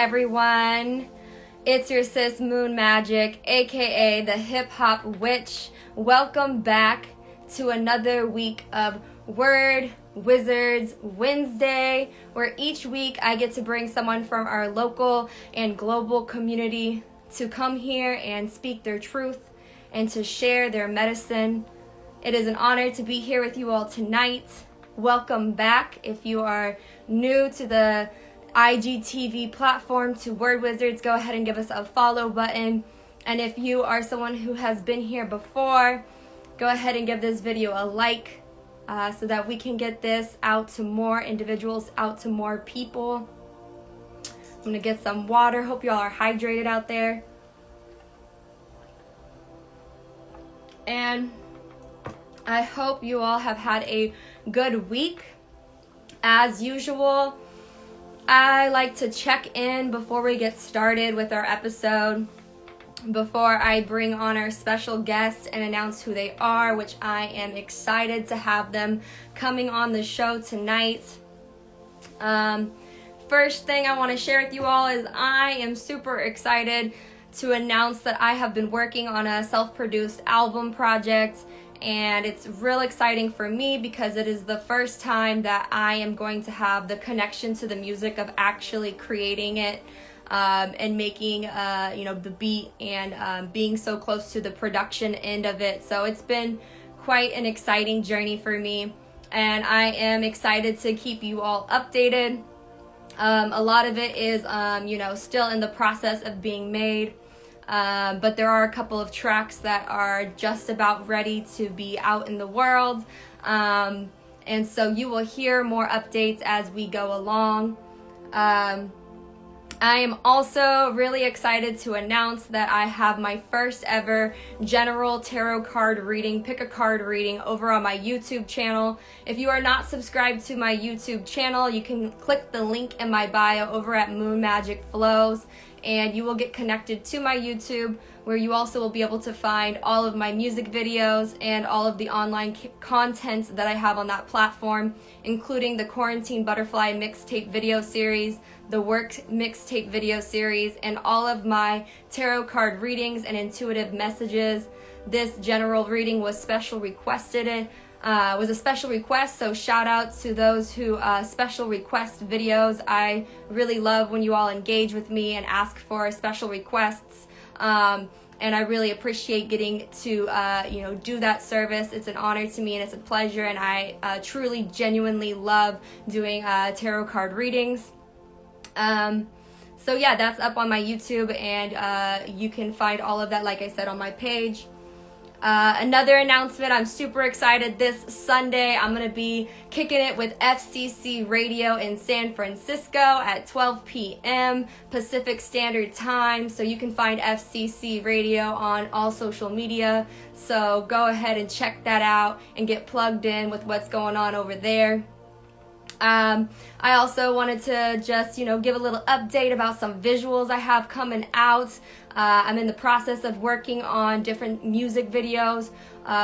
everyone? It's your sis Moon Magic, aka the Hip Hop Witch. Welcome back to another week of Word Wizards Wednesday, where each week I get to bring someone from our local and global community to come here and speak their truth and to share their medicine. It is an honor to be here with you all tonight. Welcome back. If you are new to the IGTV platform, to Word Wizards, go ahead and give us a follow button. And if you are someone who has been here before, go ahead and give this video a like so that we can get this out to more individuals, out to more people. I'm gonna get some water. Hope y'all are hydrated out there. And I hope you all have had a good week. As usual, I like to check in before we get started with our episode, before I bring on our special guests and announce who they are, which I am excited to have them coming on the show tonight. First thing I want to share with you all is I am super excited to announce that I have been working on a self-produced album project, and it's real exciting for me because it is the first time that I am going to have the connection to the music of actually creating it and making the beat and being so close to the production end of it. So it's been quite an exciting journey for me, and I am excited to keep you all updated. A lot of it is still in the process of being made. But there are a couple of tracks that are just about ready to be out in the world. And so you will hear more updates as we go along. I am also really excited to announce that I have my first ever general tarot card reading, pick a card reading over on my YouTube channel. If you are not subscribed to my YouTube channel, you can click the link in my bio over at Moon Magic Flows, and you will get connected to my YouTube, where you also will be able to find all of my music videos and all of the online content that I have on that platform, including the Quarantine Butterfly mixtape video series, the Work mixtape video series, and all of my tarot card readings and intuitive messages. This general reading was special requested. Was a special request, so shout out to those who special request videos. I really love when you all engage with me and ask for special requests, and I really appreciate getting to do that service. It's an honor to me and it's a pleasure, and I truly genuinely love doing tarot card readings. So yeah, that's up on my YouTube, and you can find all of that, like I said, on my page. Another announcement, I'm super excited. This Sunday, I'm going to be kicking it with FCC Radio in San Francisco at 12 p.m. Pacific Standard Time. So you can find FCC Radio on all social media. So go ahead and check that out and get plugged in with what's going on over there. I also wanted to just, give a little update about some visuals I have coming out. I'm in the process of working on different music videos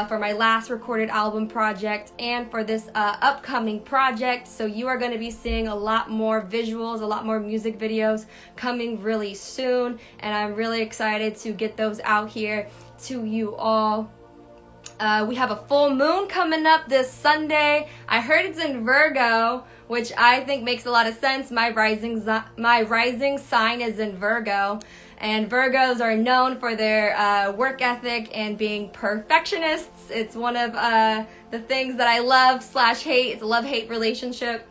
for my last recorded album project and for this upcoming project. So you are going to be seeing a lot more visuals, a lot more music videos coming really soon. And I'm really excited to get those out here to you all. We have a full moon coming up this Sunday. I heard it's in Virgo, which I think makes a lot of sense. My rising sign is in Virgo, and Virgos are known for their work ethic and being perfectionists. It's one of the things that I love / hate. It's a love-hate relationship.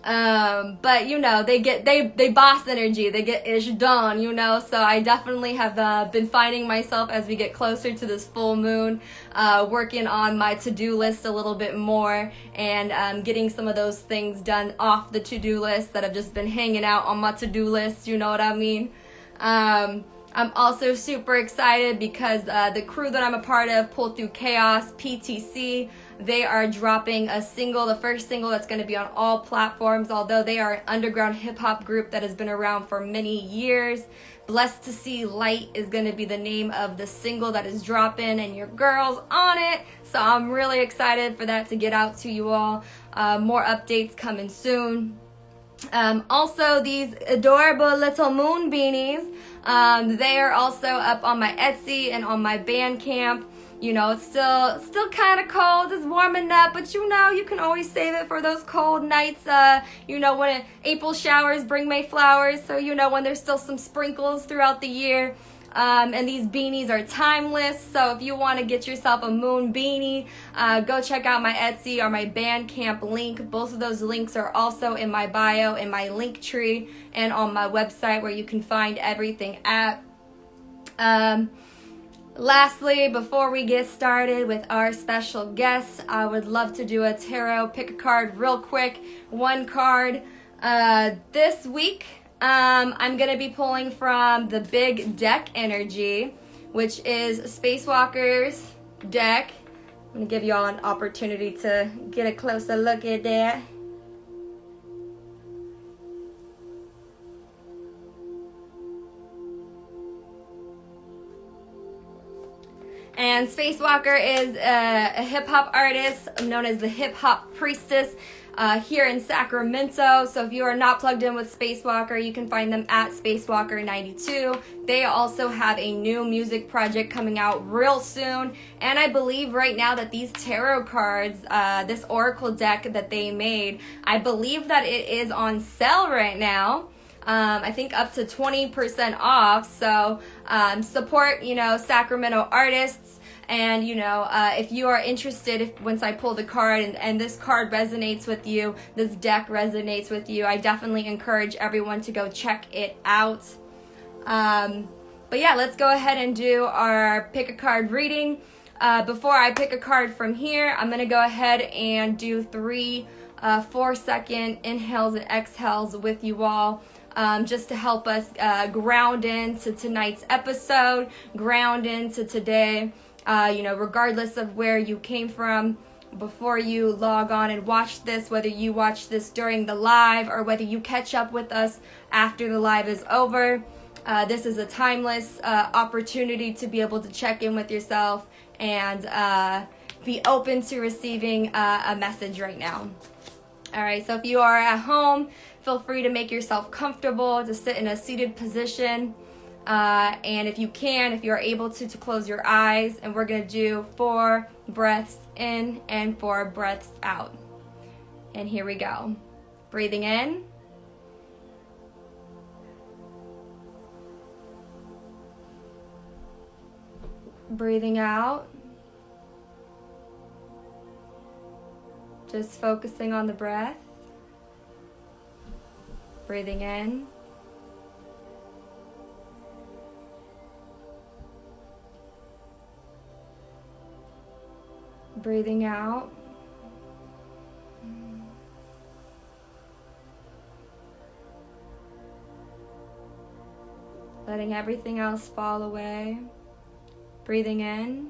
But they boss energy, they get ish done, so I definitely have been finding myself as we get closer to this full moon, working on my to-do list a little bit more, and getting some of those things done off the to-do list that have just been hanging out on my to-do list, you know what I mean? I'm also super excited because the crew that I'm a part of, Pull Through Chaos, PTC, they are dropping a single, the first single that's going to be on all platforms, although they are an underground hip-hop group that has been around for many years. Blessed to See Light is going to be the name of the single that is dropping, and your girl's on it. So I'm really excited for that to get out to you all. More updates coming soon. Also, these adorable little moon beanies, they are also up on my Etsy and on my Bandcamp. You know, it's still kind of cold. It's warming up, but you know, you can always save it for those cold nights. You know, when April showers bring May flowers. So, you know, when there's still some sprinkles throughout the year. And these beanies are timeless. So if you want to get yourself a moon beanie, go check out my Etsy or my Bandcamp link. Both of those links are also in my bio, in my link tree, and on my website where you can find everything at. Lastly, before we get started with our special guest, I would love to do a tarot pick a card real quick. One card. This week, I'm going to be pulling from the Big Deck Energy, which is Spacewalker's deck. I'm going to give you all an opportunity to get a closer look at that. And Spacewalker is a hip-hop artist known as the Hip-Hop Priestess here in Sacramento. So if you are not plugged in with Spacewalker, you can find them at Spacewalker92. They also have a new music project coming out real soon. And I believe right now that these tarot cards, this Oracle deck that they made, I believe that it is on sale right now. I think up to 20% off. So support, you know, Sacramento artists. And, you know, if you are interested, once I pull the card and this card resonates with you, this deck resonates with you, I definitely encourage everyone to go check it out. But yeah, let's go ahead and do our pick a card reading. Before I pick a card from here, I'm going to go ahead and do 3 4-second inhales and exhales with you all. Just to help us ground into tonight's episode, ground into today, you know, regardless of where you came from before you log on and watch this, whether you watch this during the live or whether you catch up with us after the live is over. This is a timeless opportunity to be able to check in with yourself and be open to receiving a message right now. All right, so if you are at home, feel free to make yourself comfortable, to sit in a seated position. And if you can, if you're able to close your eyes. And we're going to do 4 breaths in and 4 breaths out. And here we go. Breathing in. Breathing out. Just focusing on the breath. Breathing in. Breathing out. Letting everything else fall away. Breathing in.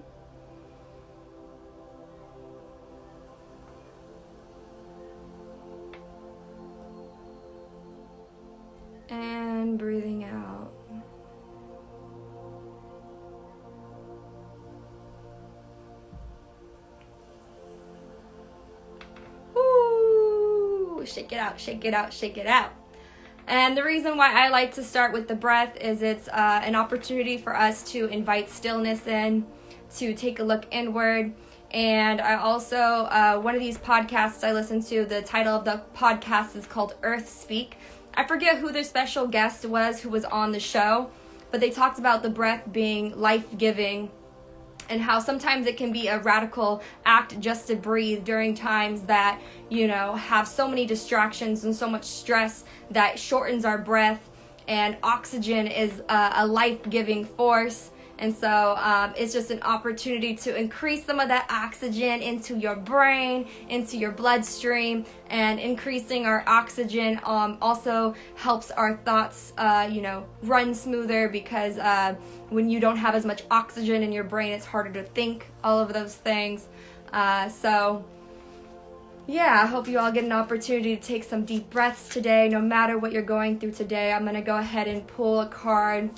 And breathing out. Ooh, shake it out, shake it out, shake it out. And the reason why I like to start with the breath is it's an opportunity for us to invite stillness in, to take a look inward. And I also, one of these podcasts I listen to, the title of the podcast is called Earth Speak. I forget who the special guest was who was on the show, but they talked about the breath being life-giving and how sometimes it can be a radical act just to breathe during times that, you know, have so many distractions and so much stress that shortens our breath. And oxygen is a life-giving force. And so it's just an opportunity to increase some of that oxygen into your brain, into your bloodstream, and increasing our oxygen also helps our thoughts, you know, run smoother, because when you don't have as much oxygen in your brain, it's harder to think, all of those things. So yeah, I hope you all get an opportunity to take some deep breaths today, no matter what you're going through today. I'm going to go ahead and pull a card.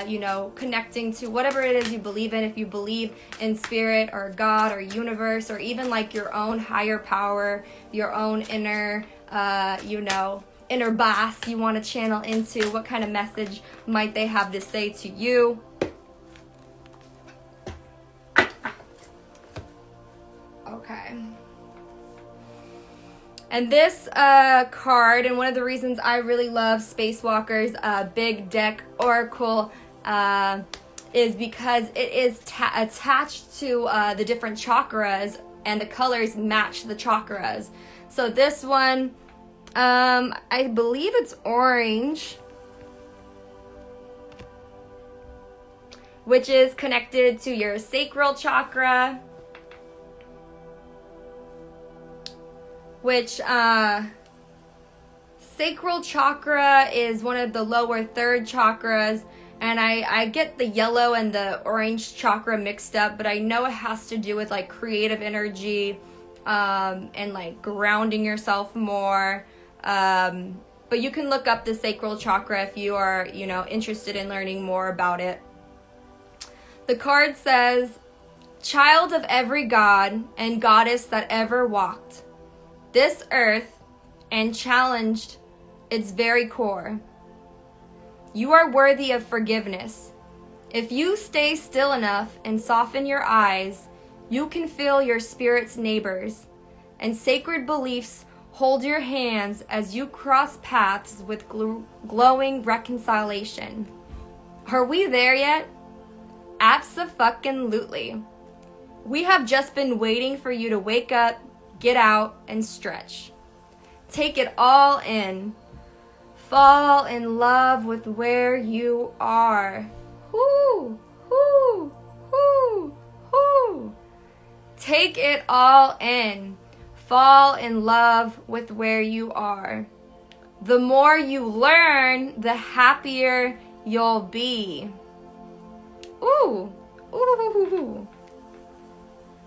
You know, connecting to whatever it is you believe in. If you believe in spirit or God or universe or even like your own higher power, your own inner inner boss you want to channel into. What kind of message might they have to say to you? Okay. And this card, and one of the reasons I really love Spacewalker's Big Deck Oracle is because it is attached to the different chakras, and the colors match the chakras. So this one, I believe it's orange, which is connected to your sacral chakra, which sacral chakra is one of the lower third chakras, and I get the yellow and the orange chakra mixed up, but I know it has to do with like creative energy and like grounding yourself more. But you can look up the sacral chakra if you are, interested in learning more about it. The card says, "Child of every god and goddess that ever walked this earth and challenged its very core, you are worthy of forgiveness. If you stay still enough and soften your eyes, you can feel your spirit's neighbors, and sacred beliefs hold your hands as you cross paths with glowing reconciliation." Are we there yet? Abso-fucking-lutely. We have just been waiting for you to wake up, get out, and stretch. Take it all in. Fall in love with where you are. Whoo, whoo, whoo, whoo. Take it all in. Fall in love with where you are. The more you learn, the happier you'll be. Ooh, ooh, ooh, ooh.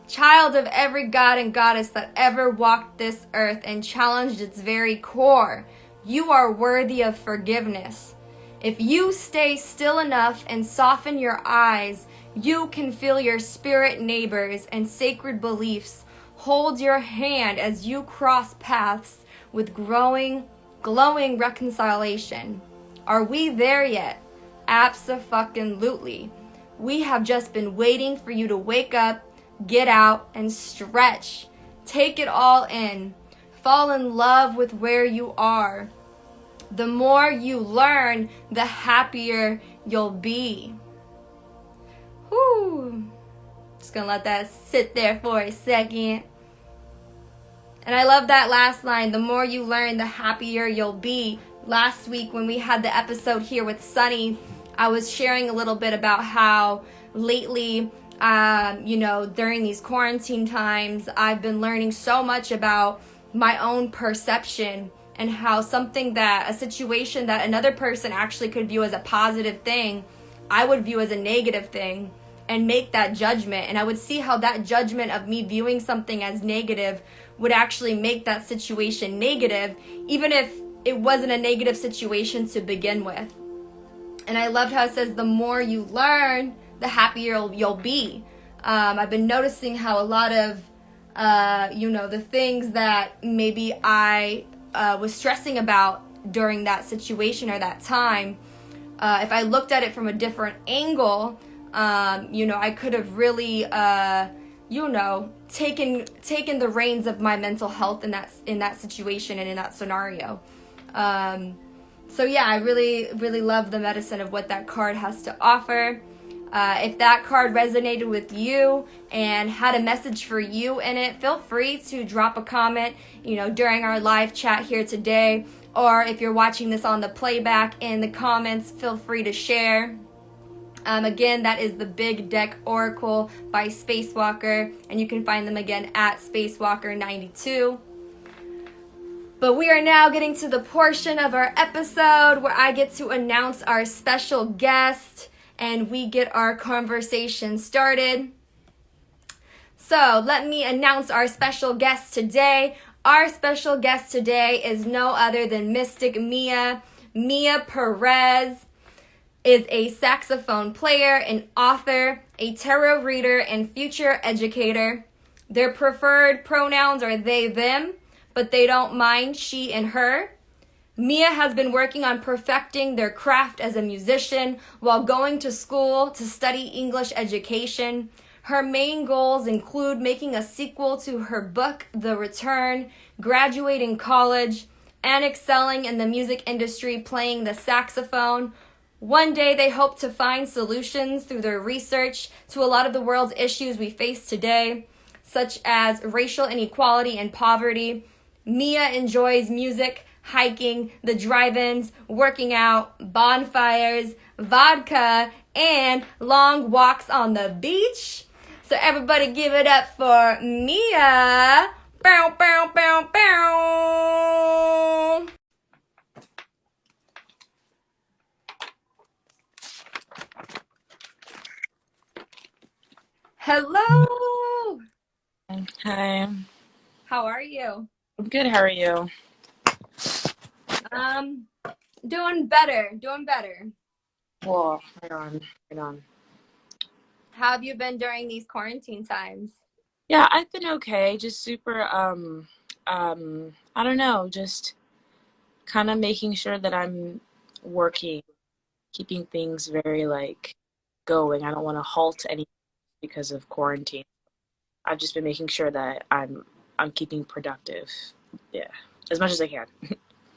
Child of every god and goddess that ever walked this earth and challenged its very core, you are worthy of forgiveness. If you stay still enough and soften your eyes, you can feel your spirit neighbors and sacred beliefs hold your hand as you cross paths with glowing reconciliation. Are we there yet? Abso-fucking-lutely. We have just been waiting for you to wake up, get out, and stretch. Take it all in. Fall in love with where you are. The more you learn, the happier you'll be. Whew. Just gonna let that sit there for a second. And I love that last line, the more you learn, the happier you'll be. Last week when we had the episode here with Sunny, I was sharing a little bit about how lately, during these quarantine times, I've been learning so much about my own perception and how a situation that another person actually could view as a positive thing, I would view as a negative thing and make that judgment. And I would see how that judgment of me viewing something as negative would actually make that situation negative, even if it wasn't a negative situation to begin with. And I loved how it says, the more you learn, the happier you'll be. I've been noticing how a lot of, the things that maybe I was stressing about during that situation or that time, if I looked at it from a different angle, I could have really, taken the reins of my mental health in that situation and in that scenario. So yeah, I really, really love the medicine of what that card has to offer. If that card resonated with you and had a message for you in it, feel free to drop a comment, during our live chat here today. Or if you're watching this on the playback in the comments, feel free to share. Again, that is the Big Deck Oracle by Spacewalker, and you can find them again at Spacewalker92. But we are now getting to the portion of our episode where I get to announce our special guest and we get our conversation started. So let me announce our special guest today. Our special guest today is no other than Mystic Mia. Mia Perez is a saxophone player, an author, a tarot reader, and future educator. Their preferred pronouns are they, them, but they don't mind she and her. Mia has been working on perfecting their craft as a musician while going to school to study English education. Her main goals include making a sequel to her book, The Return, graduating college, and excelling in the music industry playing the saxophone. One day they hope to find solutions through their research to a lot of the world's issues we face today, such as racial inequality and poverty. Mia enjoys music, hiking, the drive-ins, working out, bonfires, vodka, and long walks on the beach. So everybody give it up for Mia. Bow, bow, bow, bow. Hello. Hi, How are you? I'm good. How are you? Um, doing better, doing better. Well, right on, right on. How have you been during these quarantine times? Yeah, I've been okay. Just super, I don't know, just kind of making sure that I'm working, keeping things very like going. I don't want to halt anything because of quarantine. I've just been making sure that I'm keeping productive. Yeah, as much as I can.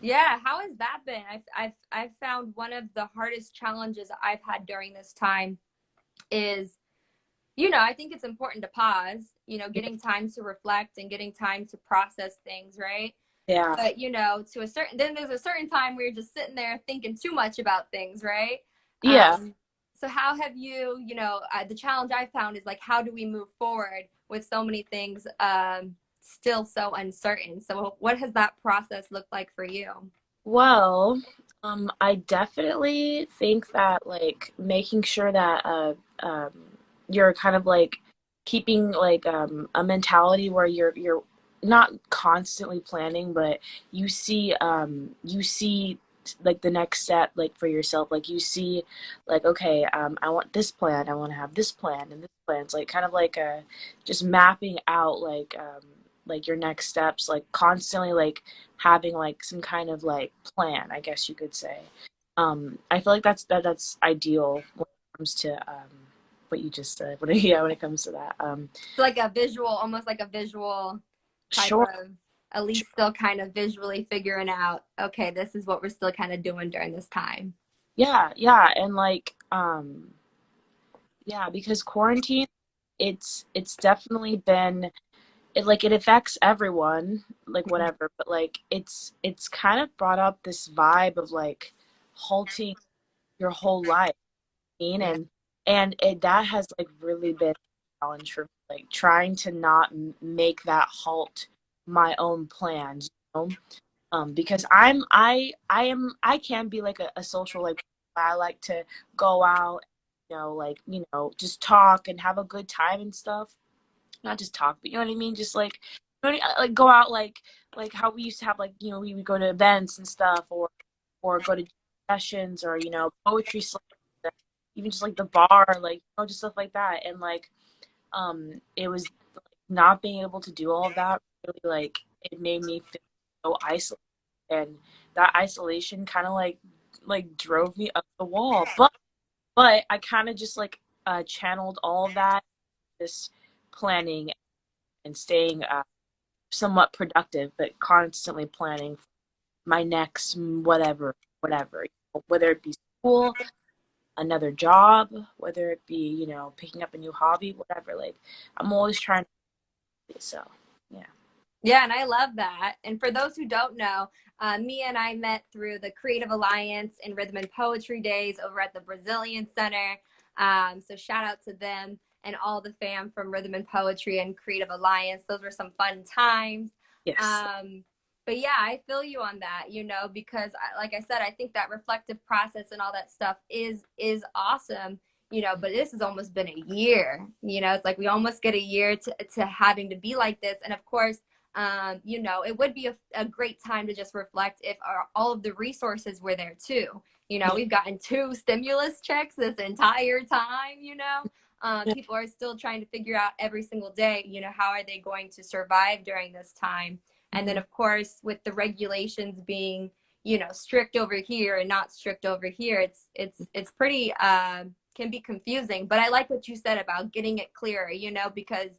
Yeah, how has that been? I've found one of the hardest challenges I've had during this time is, I think it's important to pause, getting time to reflect and getting time to process things, right? Yeah, But, to a certain, then there's a certain time where you're just sitting there thinking too much about things, right? yeah. So how have you, the challenge I found is like, how do we move forward with so many things still so uncertain? So what has that process looked like for you? Well, I definitely think that like making sure that you're kind of like keeping like a mentality where you're not constantly planning, but you see like the next step like for yourself. Like you see like okay, I want this plan, I want to have this plan and this plan. It's like kind of like just mapping out like your next steps, like constantly like having like some kind of like plan, I guess you could say. I feel like that's ideal when it comes to what you just said. Yeah, when it comes to that. It's like a visual, almost like a visual type Sure. of, at least still kind of visually figuring out, okay, this is what we're still kind of doing during this time. Yeah, yeah, and like yeah, because quarantine, it's definitely been it like it affects everyone, like whatever, but like it's kind of brought up this vibe of like halting your whole life. Yeah. And that has like really been a challenge for me, like trying to not make that halt my own plans, you know? Because I can be like a social like I like to go out, like just talk and have a good time and stuff. Not just talk, but you know what I mean, just like like go out like how we used to have like we would go to events and stuff, or go to sessions, or poetry slams, even just like the bar, like just stuff like that. And like it was like, not being able to do all of that really like it made me feel so isolated, and that isolation kind of like drove me up the wall. But I kind of just like channeled all of that, just planning and staying somewhat productive, but constantly planning my next whatever, whether it be school, another job, whether it be, picking up a new hobby, whatever. Like, I'm always trying to, so yeah. Yeah, and I love that. And for those who don't know, Mia and I met through the Creative Alliance and Rhythm and Poetry Days over at the Brazilian Center. So shout out to them and all the fam from Rhythm and Poetry and Creative Alliance. Those were some fun times. Yes. Um, but yeah, I feel you on that, because like I said, I think that reflective process and all that stuff is awesome. But this has almost been a year. It's like we almost get a year to having to be like this. And of course, it would be a great time to just reflect if all of the resources were there too. Yeah. We've gotten two stimulus checks this entire time, Yeah. people are still trying to figure out every single day, how are they going to survive during this time? And then Mhm. of course with the regulations being, you know, strict over here and not strict over here, it's pretty can be confusing. But I like what you said about getting it clearer, you know, because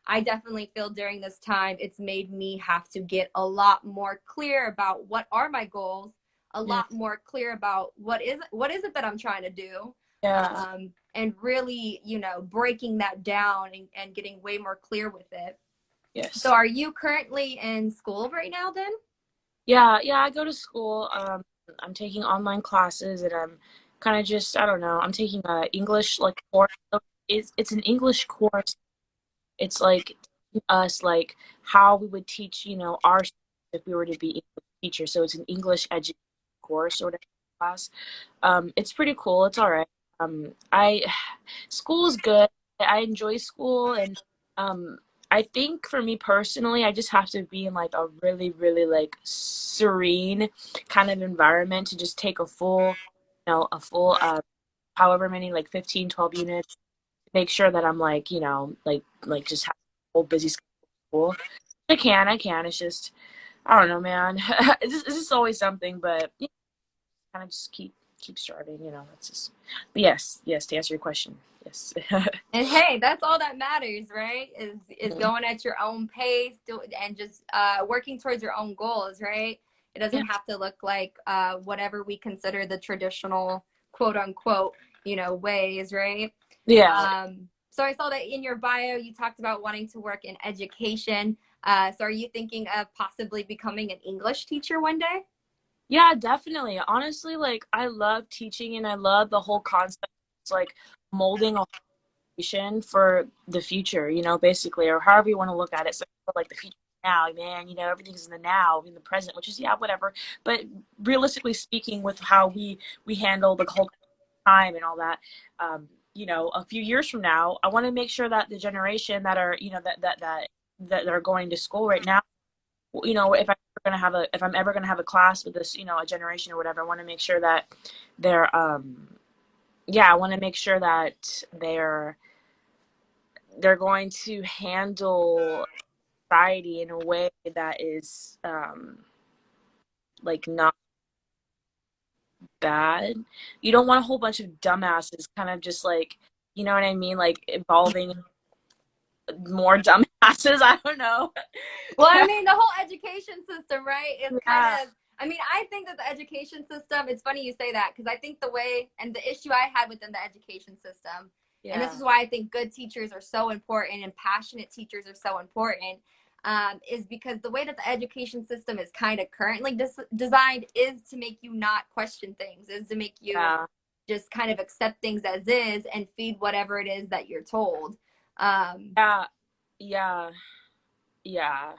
I definitely feel during this time it's made me have to get a lot more clear about what are my goals, a Yeah. lot more clear about what is it that I'm trying to do, Yeah. and really, you know, breaking that down and getting way more clear with it. So Yes. are you currently in school right now then? Yeah, yeah, I go to school. I'm taking online classes and I'm kind of just, I don't know, I'm taking a English like course. So it's an English course. It's like teaching us like how we would teach, you know, our students if we were to be English teachers. So it's an English education course or whatever class. It's pretty cool. It's all right. I school is good. I enjoy school and um I think for me personally, I just have to be in like a really, really like serene kind of environment to just take a full, you know, a full however many like 15, 12 units, make sure that I'm like, you know, like just have a whole busy schedule. I can. It's just I don't know, man. It's just always something, but you kind of just keep striving, you know. That's just. But yes. To answer your question, yes. And hey, that's all that matters, right? Is going at your own pace, and just working towards your own goals, right? It Yeah, doesn't have to look like whatever we consider the traditional quote unquote, you know, ways, right? yeah, So I saw that in your bio you talked about wanting to work in education. So are you thinking of possibly becoming an English teacher one day? yeah. Definitely. Honestly, like I love teaching, and I love the whole concept. It's like molding a vision for the future, you know, basically, or however you want to look at it. So like the future now, man, you know, everything's in the now, in the present, which is yeah, whatever. But realistically speaking, with how we handle the whole time and all that, you know, a few years from now, I want to make sure that the generation that are, you know, that are going to school right now, you know, if I'm ever gonna have a class with this, you know, a generation or whatever, I want to make sure that they're yeah, I want to make sure that they're going to handle society in a way that is like not bad. You don't want a whole bunch of dumbasses kind of just like, you know what I mean, like evolving more dumbasses. I don't know. Well, I mean, the whole education system, right, is kind Yeah, of, I mean, I think that the education system, it's funny you say that because I think the way and the issue I had within the education system, and this yeah, is why I think good teachers are so important and passionate teachers are so important, is because the way that the education system is kind of currently designed is to make you not question things, is to make you yeah, just kind of accept things as is and feed whatever it is that you're told. Um, yeah, yeah, yeah,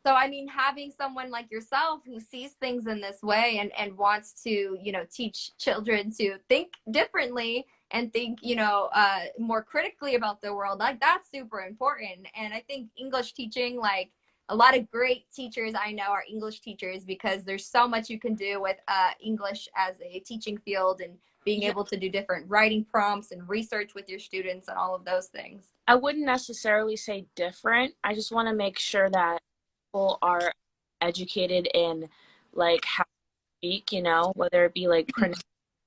So, I mean, having someone like yourself who sees things in this way and wants to, you know, teach children to think differently and think, you know, more critically about the world, like that's super important. And I think English teaching, like a lot of great teachers I know are English teachers because there's so much you can do with English as a teaching field and being yeah. able to do different writing prompts and research with your students and all of those things. I wouldn't necessarily say different. I just want to make sure that people are educated in like how to speak, you know, whether it be like pronouncing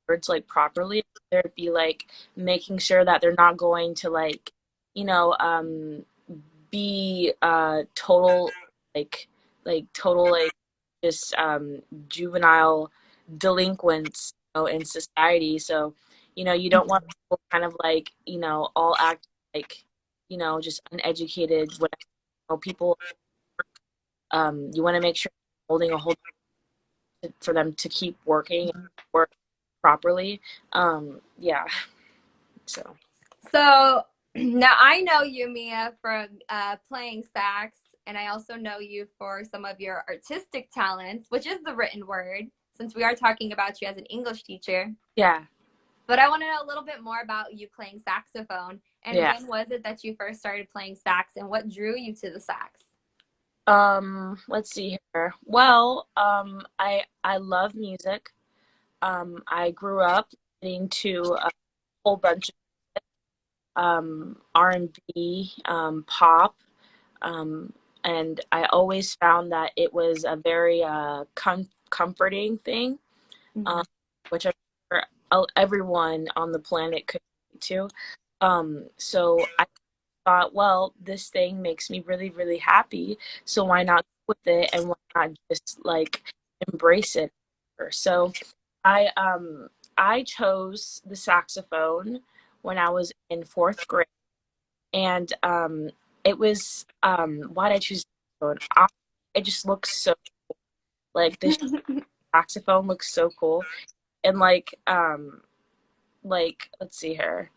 words like properly, whether it be like making sure that they're not going to like, you know, be total total like just juvenile delinquents, you know, in society. So, you know, you don't want people kind of like, you know, all act like, you know, just uneducated, whatever. You know, people, you want to make sure you're holding a whole for them to keep working and work properly. Yeah. So So now I know you, Mia, from playing sax, and I also know you for some of your artistic talents, which is the written word, since we are talking about you as an English teacher. yeah, But I want to know a little bit more about you playing saxophone. And yeah. when was it that you first started playing sax, and what drew you to the sax? Let's see here. Well, I love music. I grew up listening to a whole bunch of R&B, pop. Um, and I always found that it was a very comforting thing, um, Mhm. which I'm sure everyone on the planet could relate to. So I thought, well, this thing makes me really, really happy, so why not go with it and why not just like embrace it? So I um I chose the saxophone when I was in fourth grade, and it was why did I choose saxophone? It just looks so like this saxophone looks so cool, and like let's see here.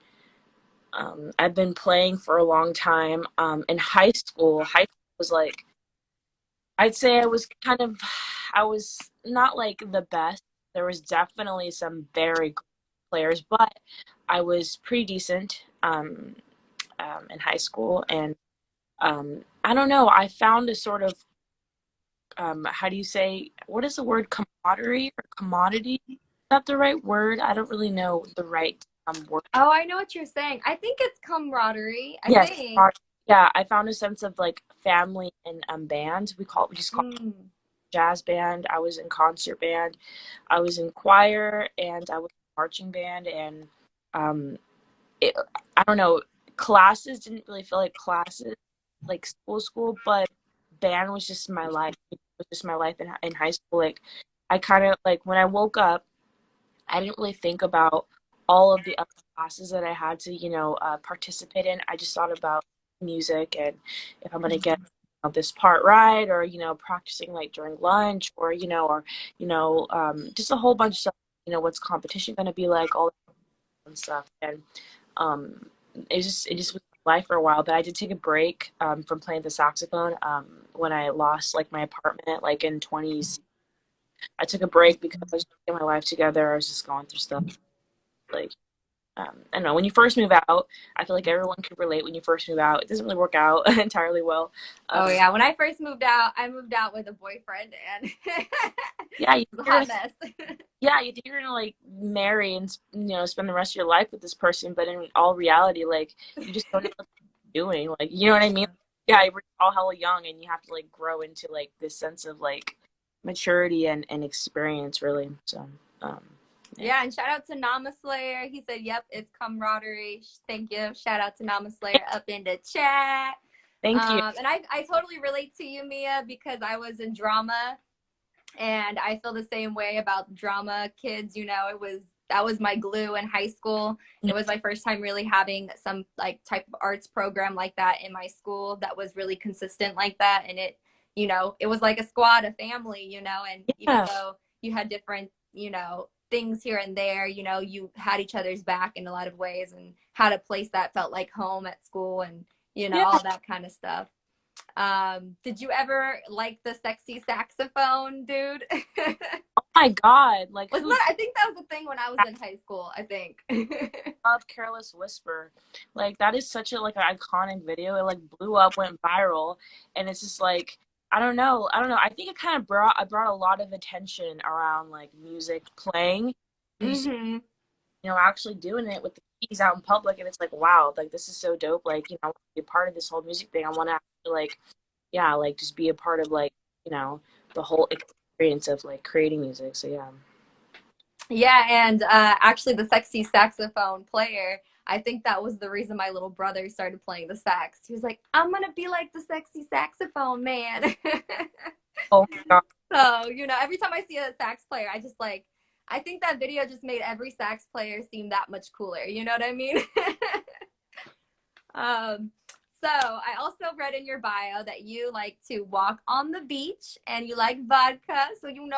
I've been playing for a long time. In high school, high school was like I'd say I was not like the best. There was definitely some very good players, but I was pretty decent in high school, and I don't know. I found a sort of how do you say, what is the word, camaraderie or commodity? Is that the right word? I don't really know the right word. Oh, I know what you're saying. I think it's camaraderie. I Yes, think. yeah. I found a sense of like family and band. We just call Mm. it jazz band. I was in concert band. I was in choir, and I was in marching band, and um, it, I don't know. Classes didn't really feel like classes, like school, but band was just my life. It was just my life in high school. Like I kind of like when I woke up, I didn't really think about all of the other classes that I had to, participate in. I just thought about music and if I'm gonna get this part right, or practicing like during lunch, or just a whole bunch of stuff. What's competition gonna be like, all that fun stuff, and um, it just was my life for a while. But I did take a break from playing the saxophone when I lost like my apartment like in 20s. I took a break because I was getting my life together. I was just going through stuff like I don't know. When you first move out, I feel like everyone can relate. When you first move out, it doesn't really work out entirely well. Oh Um, yeah, when I first moved out, I moved out with a boyfriend, and it yeah, was a hot mess. you think you're gonna like marry and spend the rest of your life with this person, but in all reality, like you just don't know what you're doing. Like you know what I mean? Yeah, we're all hella young, and you have to like grow into like this sense of like maturity and experience, really. So, um, yeah. Yeah, and shout out to Nama Slayer. He said, "Yep, it's camaraderie." Thank you. Shout out to Nama Slayer up in the chat. Thank you. And I totally relate to you, Mia, because I was in drama, and I feel the same way about drama kids. That was my glue in high school. It was my first time really having some like type of arts program like that in my school that was really consistent like that, and it was like a squad, a family, and even Yeah, though you had different, things here and there, you had each other's back in a lot of ways, and had a place that felt like home at school, and yeah. all that kind of stuff. Did you ever like the sexy saxophone, dude? Oh my God, like Wasn't who that? I think that was a thing when I was in high school. I think. love Careless Whisper? Like that is such a like an iconic video. It like blew up, went viral, and it's just like I don't know. I think it kind of brought a lot of attention around like music playing. You see, Hmm. actually doing it with the keys out in public, and it's like wow, like this is so dope. Like I want to be a part of this whole music thing. I want to actually like yeah, like just be a part of like you know the whole experience of like creating music. So yeah. Yeah, and actually, the sexy saxophone player. I think that was the reason my little brother started playing the sax. He was like, "I'm gonna be like the sexy saxophone man." Oh my God. So, every time I see a sax player, I think that video just made every sax player seem that much cooler. You know what I mean? um, so I also read in your bio that you like to walk on the beach and you like vodka. So, you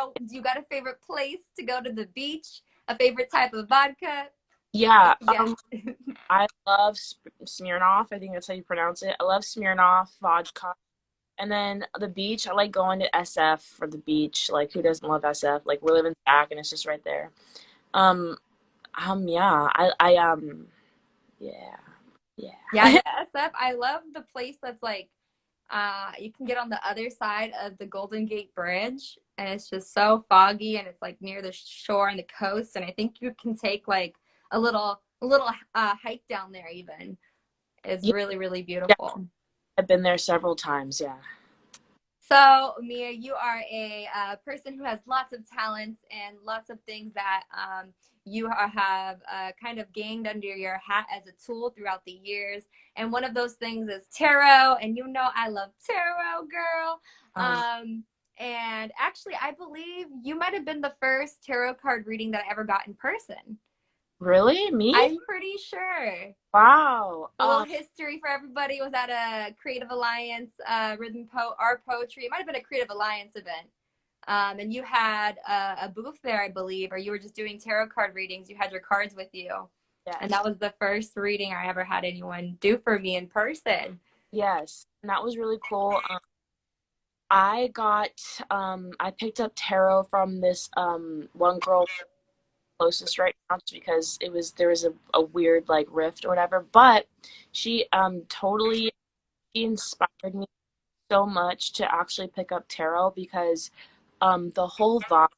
got a favorite place to go to the beach? A favorite type of vodka? Yeah. Yeah. I love Smirnoff. I think that's how you pronounce it. I love Smirnoff vodka. And then the beach, I like going to SF for the beach. Like, who doesn't love SF? Like, we live in Sac, and it's just right there. Um, yeah, yeah, Yeah, yeah, the SF. I love the place that's like you can get on the other side of the Golden Gate Bridge, and it's just so foggy, and it's like near the shore and the coast, and I think you can take like a little hike down there even. It's yeah, really, really yeah. beautiful. I've been there several times. Yeah. So, Mia, you are a person who has lots of talents and lots of things that have kind of gained under your hat as a tool throughout the years. And one of those things is tarot. And you know, I love tarot, girl. Um, And actually, I believe you might have been the first tarot card reading that I ever got in person. really? Me? I'm pretty sure. Wow. A little history for everybody was at a Creative Alliance art poetry. It might have been a Creative Alliance event. And you had a booth there, I believe, or you were just doing tarot card readings. You had your cards with you. And Yes. that was the first reading I ever had anyone do for me in person. Yes. And that was really cool. I got I picked up tarot from this one girl closest right now just because there was a weird like rift or whatever. But she totally she inspired me so much to actually pick up tarot because the whole vibe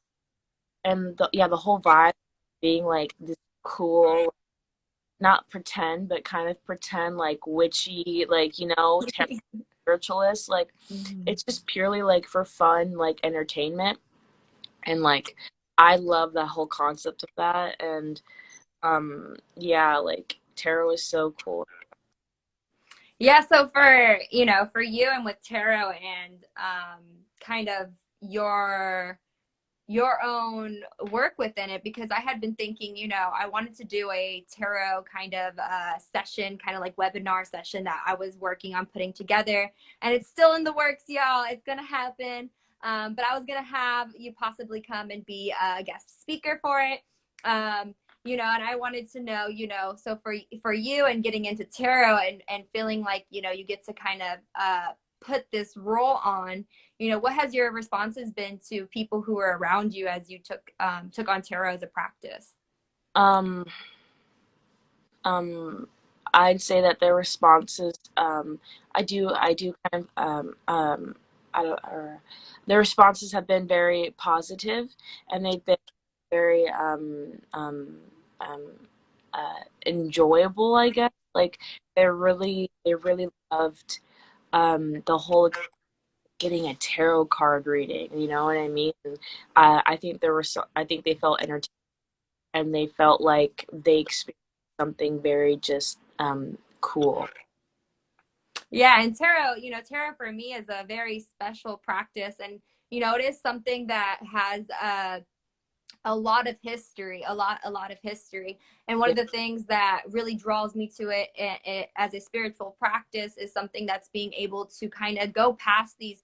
and the whole vibe being like this cool, not pretend but kind of pretend like witchy, like, tarot spiritualist, like Mhm. it's just purely like for fun, like entertainment. And like I love that whole concept of that. And yeah, like tarot is so cool. Yeah, so for, for you and with tarot and kind of your your own work within it, because I had been thinking, I wanted to do a tarot kind of session, kind of like webinar session that I was working on putting together. And it's still in the works, y'all. It's going to happen. But I was going to have you possibly come and be a guest speaker for it. And I wanted to know, so for you and getting into tarot and feeling like, you get to kind of put this role on, what has your responses been to people who were around you as you took on tarot as a practice? um um I'd say that their responses, I do kind of I don't their responses have been very positive, and they've been very um enjoyable, I guess. Like they really loved the whole getting a tarot card reading, you know what I mean? And I think I think they felt entertained, and they felt like they experienced something very just cool. Yeah, and tarot, tarot for me is a very special practice, and it is something that has a lot of history, a lot of history. And one Yeah, of the things that really draws me to as a spiritual practice is something that's being able to kind of go past these,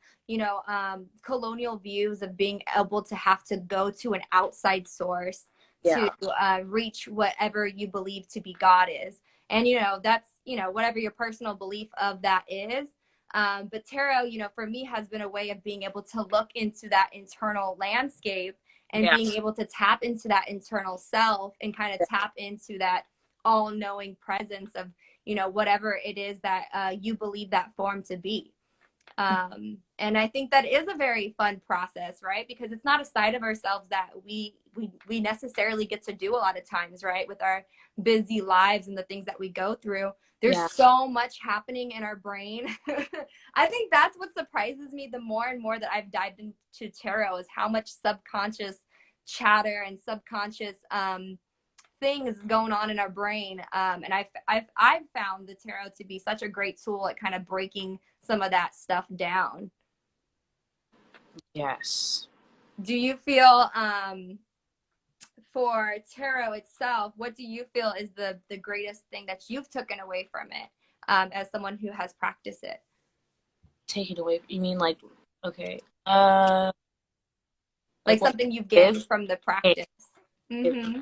colonial views of being able to have to go to an outside source to yeah, reach whatever you believe to be God is. And, that's, whatever your personal belief of that is. But tarot, for me has been a way of being able to look into that internal landscape and yeah, being able to tap into that internal self and kind of tap into that all-knowing presence of whatever it is that you believe that form to be. And I think that is a very fun process, right? Because it's not a side of ourselves that we necessarily get to do a lot of times, right? With our busy lives and the things that we go through, there's yeah, so much happening in our brain. I think that's what surprises me the more and more that I've dived into tarot is how much subconscious chatter and subconscious things going on in our brain. And I've found the tarot to be such a great tool at kind of breaking some of that stuff down. yes. Do you feel for tarot itself, what do you feel is the greatest thing that you've taken away from it as someone who has practiced it? Take it away. You mean like, okay, Like like what something you've if, gained from the if, practice. Mm-hmm.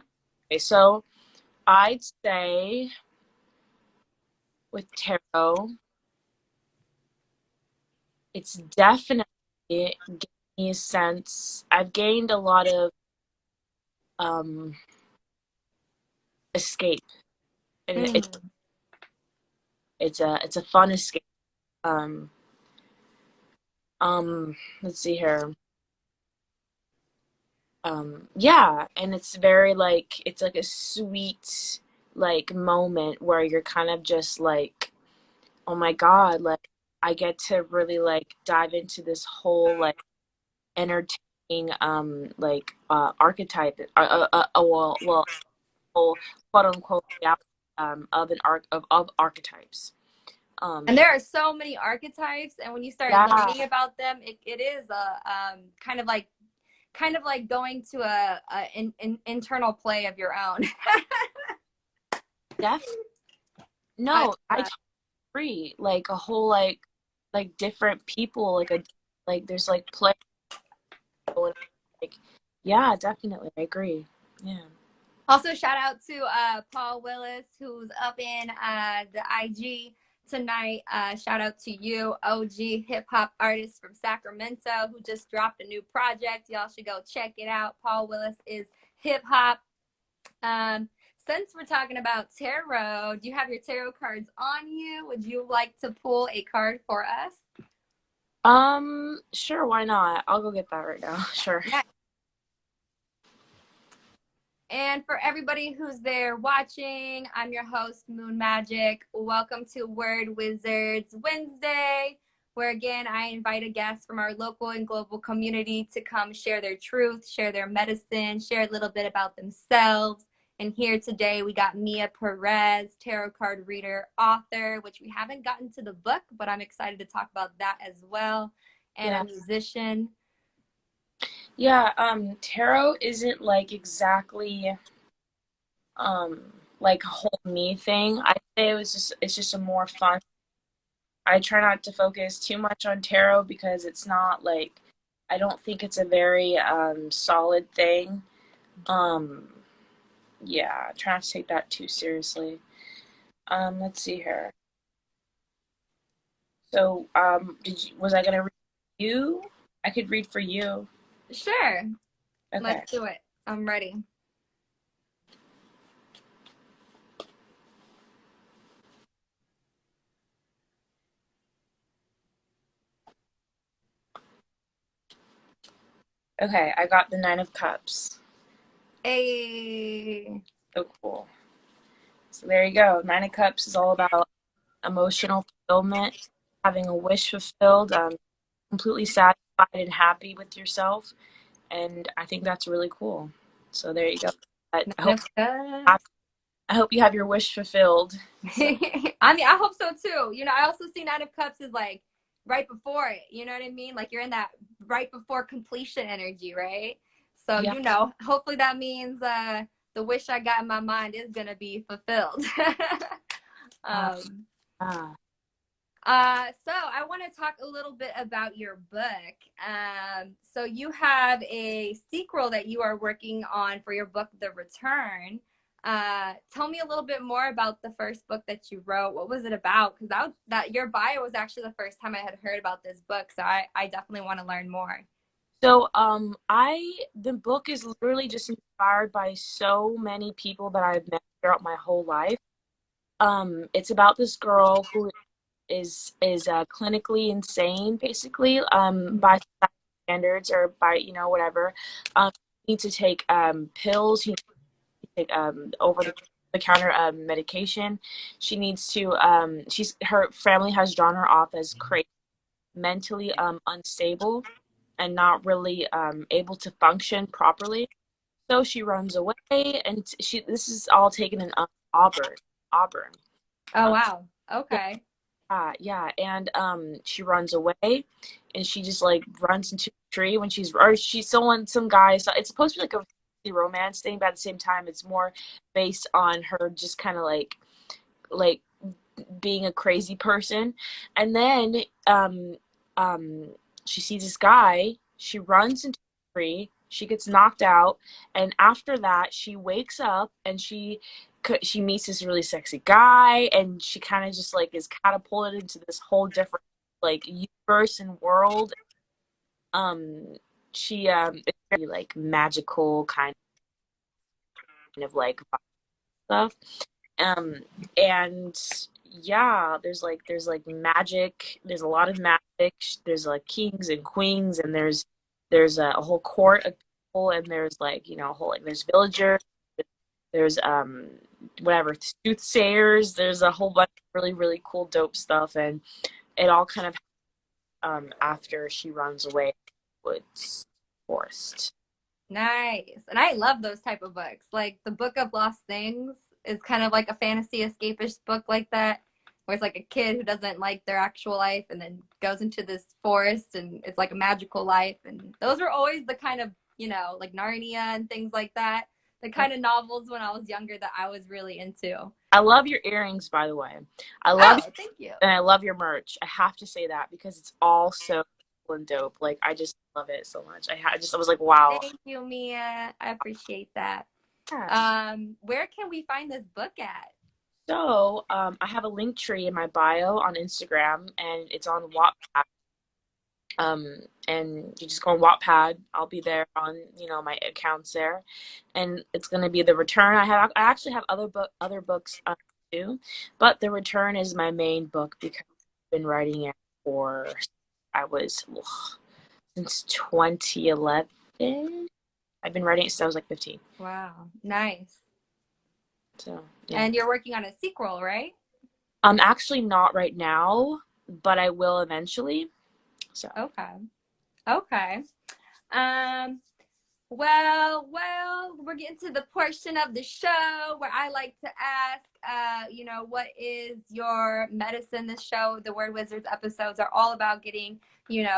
okay, so I'd say with tarot, it's definitely given me a sense. I've gained a lot of um escape, and Mm. it's a fun escape. Um, let's see here. Yeah, and it's very like it's like a sweet like moment where you're kind of just like, oh my God, like. I get to really like dive into this whole like entertaining archetype well whole quote unquote reality, of an arc of archetypes. And there are so many archetypes, and when you start Yeah, learning about them, it is a kind of like going to a internal play of your own. definitely. I No, I agree. Like a whole like different people, like there's like play, like yeah, definitely. I agree. Yeah. Also, shout out to Paul Willis, who's up in the IG tonight. Shout out to you, OG hip hop artist from Sacramento, who just dropped a new project. Y'all should go check it out. Paul Willis is hip hop. Since we're talking about tarot, do you have your tarot cards on you? Would you like to pull a card for us? Sure, why not? I'll go get that right now. Sure. Yeah. And for everybody who's there watching, I'm your host, Moon Magic. Welcome to Word Wizards Wednesday, where again, I invite a guest from our local and global community to come share their truth, share their medicine, share a little bit about themselves. And here today, we got Mia Perez, tarot card reader, author, which we haven't gotten to the book, but I'm excited to talk about that as well, and Yeah. a musician. Yeah, tarot isn't like exactly like a whole me thing. I say it's just a more fun. I try not to focus too much on tarot because it's not like I don't think it's a very solid thing. Um yeah, try not to take that too seriously. Let's see here. So, was I gonna read you? I could read for you. Sure, Okay. let's do it. I'm ready. Okay, I got the Nine of Cups. Hey. So cool. So there you go. Nine of Cups is all about emotional fulfillment, having a wish fulfilled, completely satisfied and happy with yourself, and I think that's really cool. So there you go. I Nine hope of Cups. I hope you have your wish fulfilled. So I mean, I hope so too. You know, I also see Nine of Cups as like right before it. You know what I mean? Like you're in that right before completion energy, right? So, yeah. you know, hopefully that means the wish I got in my mind is gonna be fulfilled. Uh, um, uh, so I want to talk a little bit about your book. So you have a sequel that you are working on for your book, The Return. Tell me a little bit more about the first book that you wrote. What was it about? Because that your bio was actually the first time I had heard about this book, so I definitely want to learn more. so the book is literally just inspired by so many people that I've met throughout my whole life. It's about this girl who is clinically insane, basically, by society standards or by whatever. You need to take pills. You need to take over the counter medication. She needs to. Her family has drawn her off as crazy, mentally unstable, and not really able to function properly. So she runs away, and she. This is all taken in Auburn. Auburn. Oh Uh, wow. yeah, Okay. yeah, and she runs away, and she just like runs into a tree when or she's some guy. So it's supposed to be like a romance thing, but at the same time, it's more based on her just kind of like being a crazy person. And then um, she sees this guy. She runs into a tree. She gets knocked out, and after that, she wakes up and she meets this really sexy guy, and she kind of just like is catapulted into this whole different like universe and world. Um, she it's very like magical kind of like stuff. Um, and yeah, there's like magic. There's a lot of magic. There's like kings and queens, and there's a whole court of people, and there's like a whole like there's villagers. There's whatever soothsayers. There's a whole bunch of really really cool dope stuff, and it all kind of after she runs away woods forest. Nice. And I love those type of books. Like the Book of Lost Things is kind of like a fantasy escapist book like that, where it's like a kid who doesn't like their actual life and then goes into this forest and it's like a magical life. And those were always the kind of, like Narnia and things like that. The kind of novels when I was younger that I was really into. I love your earrings, by the way. I love Oh, thank you. and I love your merch. I have to say that because it's all so cool and dope. Like I just love it so much. I was like, wow. Thank you, Mia. I appreciate that. Yeah. Where can we find this book at? So I have a link tree in my bio on Instagram, and it's on Wattpad. And you just go on Wattpad. I'll be there on my accounts there, and it's gonna be The Return. I actually have other books too, but The Return is my main book because I've been writing it for I was since 2011. I've been writing it since I was like 15. Wow, nice. So yeah. And you're working on a sequel, right? Actually not right now, but I will eventually. So Okay. Okay. Um, well, we're getting to the portion of the show where I like to ask, what is your medicine? This show, the Word Wizards episodes are all about getting,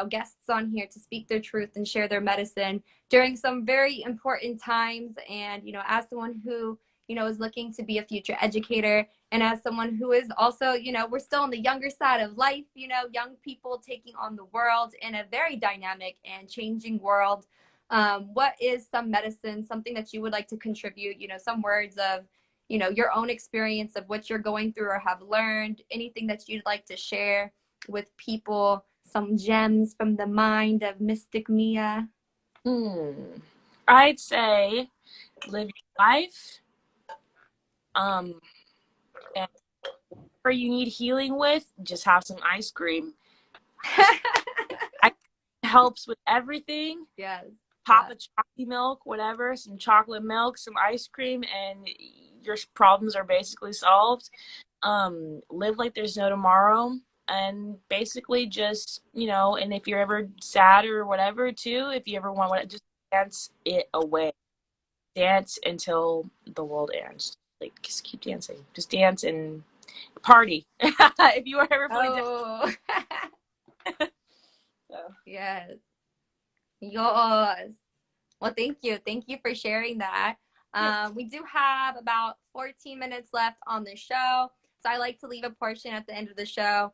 guests on here to speak their truth and share their medicine during some very important times. And, as someone who, is looking to be a future educator, and as someone who is also, we're still on the younger side of life, young people taking on the world in a very dynamic and changing world. What is some medicine, something that you would like to contribute, some words of, your own experience of what you're going through or have learned, anything that you'd like to share with people, some gems from the mind of Mystic Mia? I'd say live your life. And whatever you need healing with, just have some ice cream. It helps with everything. Yes. Pop a chocolate milk, whatever, some chocolate milk, some ice cream, and your problems are basically solved. Live like there's no tomorrow, and basically just and if you're ever sad or whatever too, if you ever want to, just dance it away. Dance until the world ends. Like just keep dancing. Just dance and party. If you ever play Oh. so. Yes. Yours. Well, thank you. Thank you for sharing that. We do have about 14 minutes left on the show. So I like to leave a portion at the end of the show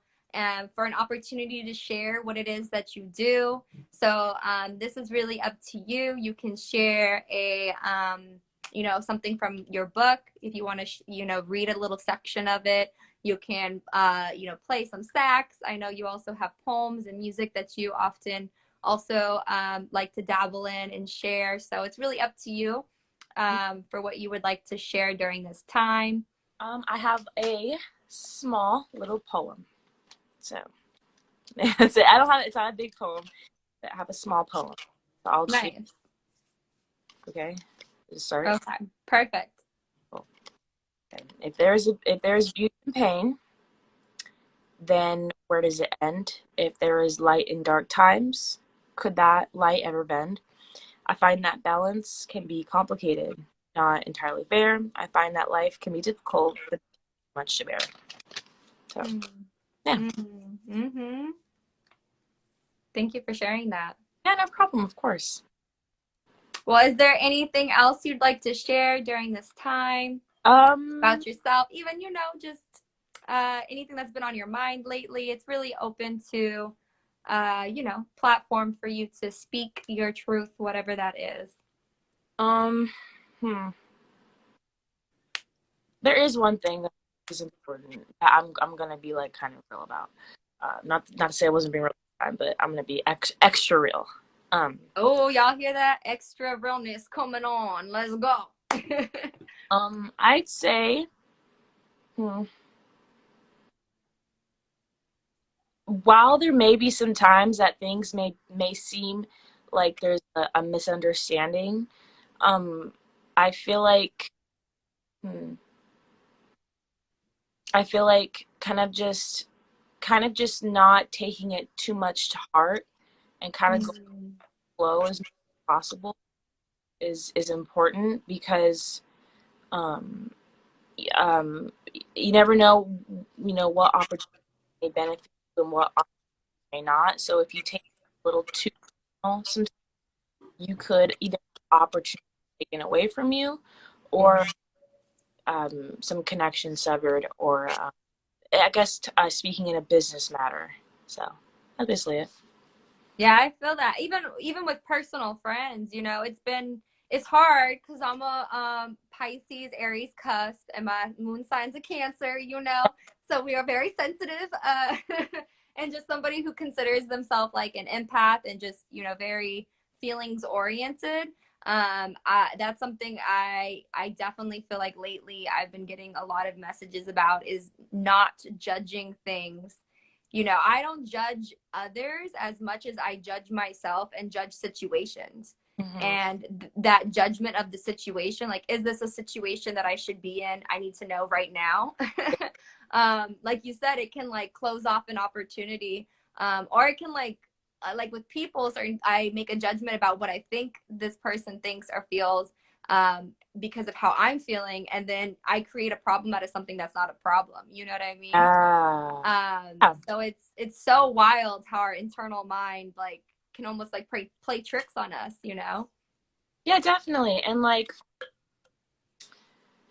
for an opportunity to share what it is that you do. So this is really up to you. You can share something from your book. If you want to, read a little section of it, you can, play some sax. I know you also have poems and music that you often also like to dabble in and share. So it's really up to you for what you would like to share during this time. I have a small little poem. So it's not a big poem. I have a small poem. So I'll Nice. choose. Okay. Start. Okay. Perfect. Cool. Okay. If there's beauty and pain, then where does it end? If there is light in dark times, could that light ever bend? I find that balance can be complicated, not entirely fair. I find that life can be difficult, but much to bear. So, yeah. Mm-hmm. Thank you for sharing that. Yeah, no problem, of course. Well, is there anything else you'd like to share during this time about yourself? Even, just anything that's been on your mind lately. It's really open to, platform for you to speak your truth, whatever that is. There is one thing that is important that I'm gonna be like kind of real about. Not to say I wasn't being real time, but I'm gonna be extra real. Oh, y'all hear that? Extra realness coming on. Let's go. I'd say, while there may be some times that things may seem like there's a misunderstanding, I feel like, I feel like kind of just kind of just not taking it too much to heart and kind of going Mhm. slow as much as possible is important because um, um, you never know, what opportunity may benefit you and what opportunity may not. So if you take a little too personal, sometimes you could either have opportunity taken away from you, or some connection severed, or I guess speaking in a business matter. So that's basically it. Yeah, I feel that. Even with personal friends, it's hard because I'm a Pisces Aries cusp and my moon sign's a Cancer, so we are very sensitive, and just somebody who considers themselves like an empath and just very feelings oriented. That's something I definitely feel like lately I've been getting a lot of messages about is not judging things. I don't judge others as much as I judge myself and judge situations. Hmm. And that judgment of the situation, like, is this a situation that I should be in? I need to know right now. Like you said, it can like close off an opportunity, or it can like with people, certain I make a judgment about what I think this person thinks or feels, because of how I'm feeling, and then I create a problem out of something that's not a problem. You know what I mean? Yeah. So it's so wild how our internal mind like can almost like play tricks on us. Yeah, definitely. And like,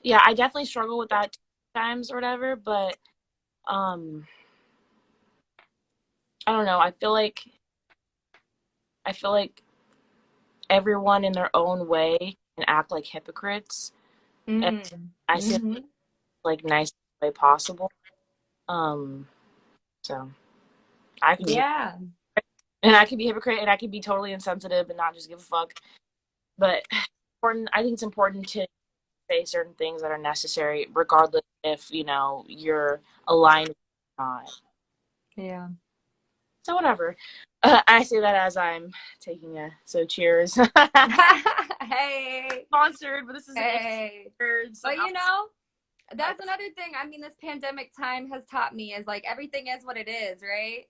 yeah, I definitely struggle with that times or whatever, but um I don't know. I feel like everyone in their own way can act like hypocrites. And Mm. I say it Mm-hmm. like nicest way possible. Um so I can be Yeah. and I can be hypocrite and I can be totally insensitive and not just give a fuck. But important I think it's important to say certain things that are necessary regardless if, you're aligned or not. Yeah. So whatever. I say that as I'm taking a so cheers. Hey. Sponsored, but this is an Hey. so But that's another thing. I mean, this pandemic time has taught me is like everything is what it is, right?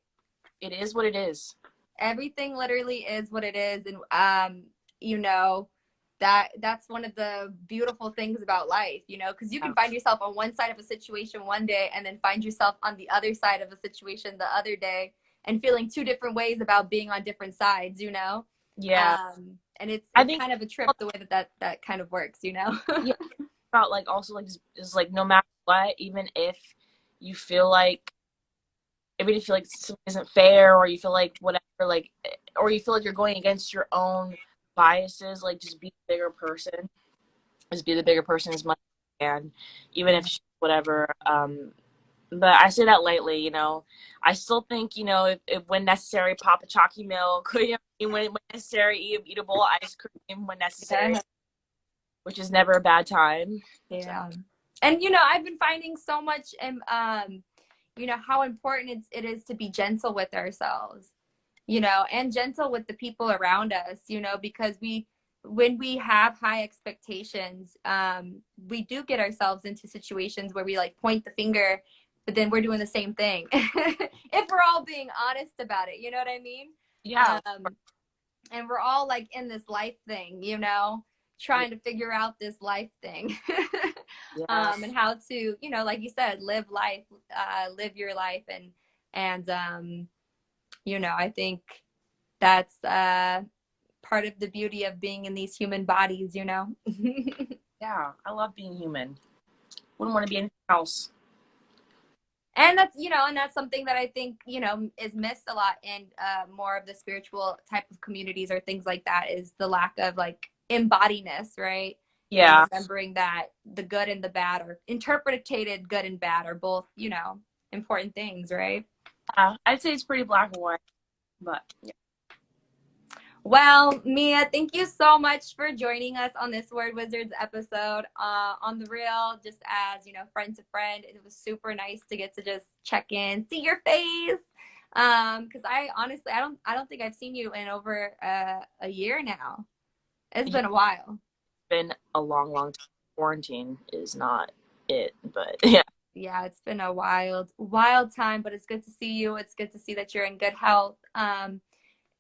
it is what it is. Everything literally is what it is, and you know that's one of the beautiful things about life, because you Yeah. can find yourself on one side of a situation one day and then find yourself on the other side of a situation the other day and feeling two different ways about being on different sides. Yeah. And it's I it's think kind of a trip the way that kind of works. yeah, about like also like is like no matter what, you feel like even if you feel like something isn't fair or you feel like whatever, like or you feel like you're going against your own biases, like just be the bigger person. Just be the bigger person as much as you can, even if whatever. But I say that lightly. I still think, if when necessary, pop a chalky milk, when necessary, eat a bowl of ice cream when necessary, Yeah. which is never a bad time. So, Yeah. And I've been finding so much how important it is to be gentle with ourselves, and gentle with the people around us, because when we have high expectations, we do get ourselves into situations where we like point the finger, but then we're doing the same thing. If we're all being honest about it, you know what I mean? yeah. Um, and we're all like in this life thing, Yeah. trying to figure out this life thing. Yeah. And how to, like you said, live life, live your life, and I think that's part of the beauty of being in these human bodies. Yeah. I love being human. Wouldn't want to be anything else. And that's something that I think is missed a lot in more of the spiritual type of communities or things like that, is the lack of like embodiness, right? And Yeah. remembering that the good and the bad, or interpreted good and bad, are both important things, right? I'd say it's pretty black and white, but yeah. Well, Mia, thank you so much for joining us on this Word Wizards episode, on the real, just as friend to friend. It was super nice to get to just check in, see your face, because I honestly, I don't think I've seen you in over a year now. It's Yeah, been a while. it's been a long, long time. Quarantine is not it, but yeah. Yeah, it's been a wild time, but it's good to see you. It's good to see that you're in good health.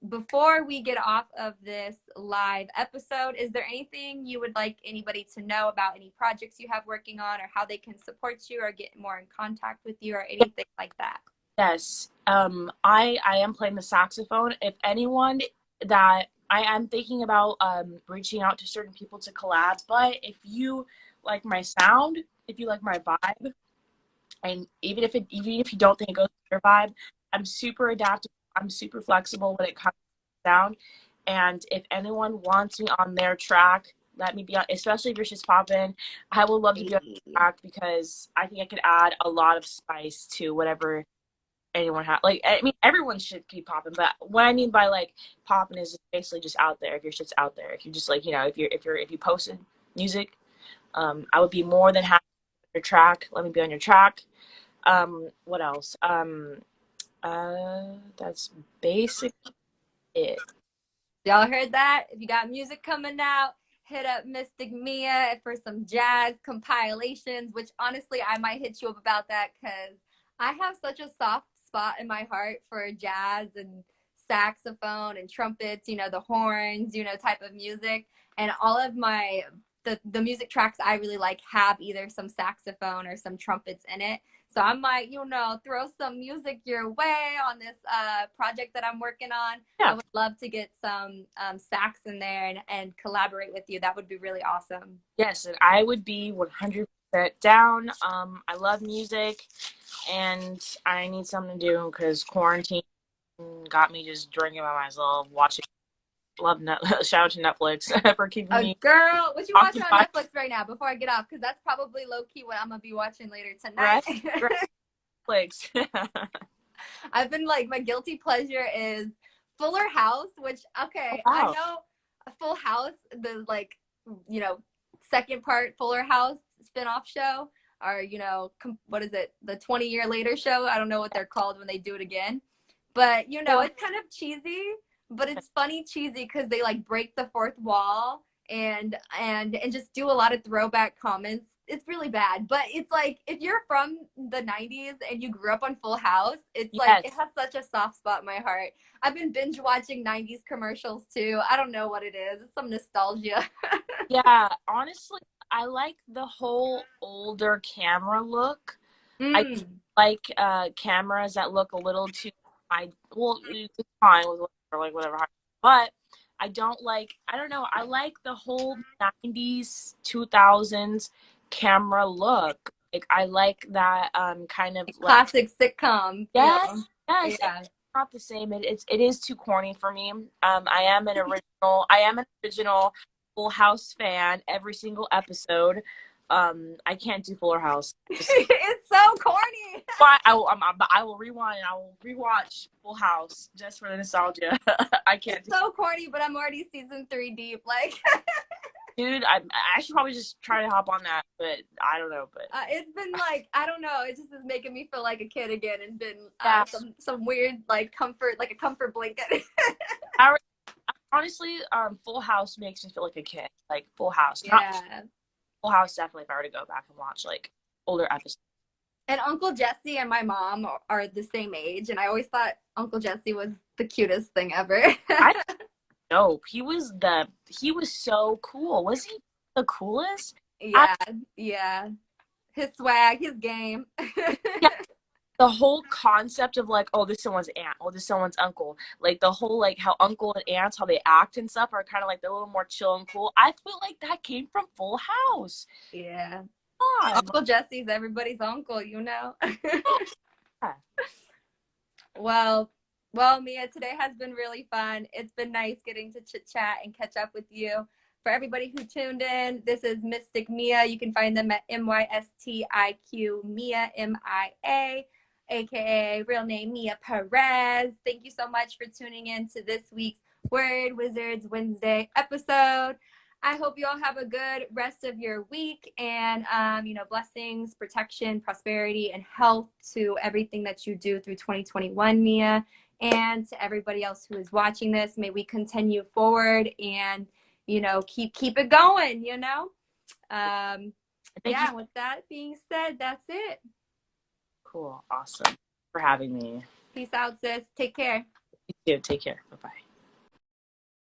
Before we get off of this live episode, is there anything you would like anybody to know about any projects you have working on, or how they can support you or get more in contact with you or anything like that? Yes. I am playing the saxophone. If anyone that I am thinking about reaching out to certain people to collab, but if you like my sound, if you like my vibe, and even if you don't think it goes with your vibe, I'm super adaptable. I'm super flexible when it comes to sound. And if anyone wants me on their track, let me be on, especially if you're just popping. I would love to be on the track because I think I could add a lot of spice to whatever anyone has. Like, I mean, everyone should keep popping, but what I mean by like popping is basically just out there. If your shit's out there, if you just like, you know, if you posted music, I would be more than happy with your track. Let me be on your track. What else? That's basic it. Y'all heard that? If you got music coming out, hit up Mystic Mia for some jazz compilations, which honestly, I might hit you up about that because I have such a soft spot in my heart for jazz and saxophone and trumpets, the horns, type of music. And all of the music tracks I really like have either some saxophone or some trumpets in it. So I might, throw some music your way on this project that I'm working on. I Yeah. would love to get some sax in there and collaborate with you. That would be really awesome. Yes, and I would be 100% down. I love music, and I need something to do because quarantine got me just drinking by myself, watching. Love net. Shout out to Netflix for keeping A me girl, what you watching on occupied. Netflix right now before I get off? Because that's probably low key what I'm gonna be watching later tonight. Rest, rest Netflix. I've been like, my guilty pleasure is Fuller House, which, okay, I Wow. know Full House, the like, you know, second part Fuller House spinoff show, or, what is it, the 20-year later show? I don't know what they're called when they do it again. But, it's kind of cheesy, but it's funny cheesy because they like break the fourth wall and just do a lot of throwback comments. It's really bad, but it's like if you're from the 90s and you grew up on Full House, it's like Yes. it has such a soft spot in my heart. I've been binge watching 90s commercials too. I don't know what it is. It's some nostalgia. Yeah, honestly, I like the whole older camera look. I Mm. like cameras that look a little too well, it's fine with whatever, like whatever. But I don't know, I like the whole 90s, 2000s camera look. Like I like that kind of like Classic sitcom, yes, yes, it's Yeah. not the same. It is too corny for me. I am an original Full House fan every single episode. I can't do Fuller House. It's so corny. But I will rewind and I will rewatch Full House just for the nostalgia. I can't It's do so corny, but I'm already season 3 deep. Like, dude. I should probably just try to hop on that, but I don't know. But it's been like, I don't know, it just is making me feel like a kid again, and been yeah, some weird like comfort, like a comfort blanket. I, honestly, Full House makes me feel like a kid. Like Full House, not Yeah. Full House. Definitely, if I were to go back and watch like older episodes. And Uncle Jesse and my mom are the same age, and I always thought Uncle Jesse was the cutest thing ever. I know he was so cool. Was he the coolest? I, Yeah, yeah. His swag, his game. yeah, the whole concept of like, oh, this is someone's aunt, oh, this is someone's uncle, like the whole like how uncle and aunts, how they act and stuff are kind of like they're a little more chill and cool. I feel like that came from Full House. Yeah. Come on. Uncle Jesse's everybody's uncle. Yeah. Well, well, Mia, today has been really fun. It's been nice getting to chit chat and catch up with you. For everybody who tuned in, this is Mystic Mia. You can find them at MYSTIQ Mia MIA, aka real name Mia Perez. Thank you so much for tuning in to this week's Word Wizards Wednesday episode. I hope you all have a good rest of your week, and blessings, protection, prosperity, and health to everything that you do through 2021, Mia, and to everybody else who is watching this. May we continue forward and keep it going. Thank you. Yeah. With that being said, that's it. Cool. Awesome. For having me. Peace out, sis. Take care. You too. Take care. Bye bye.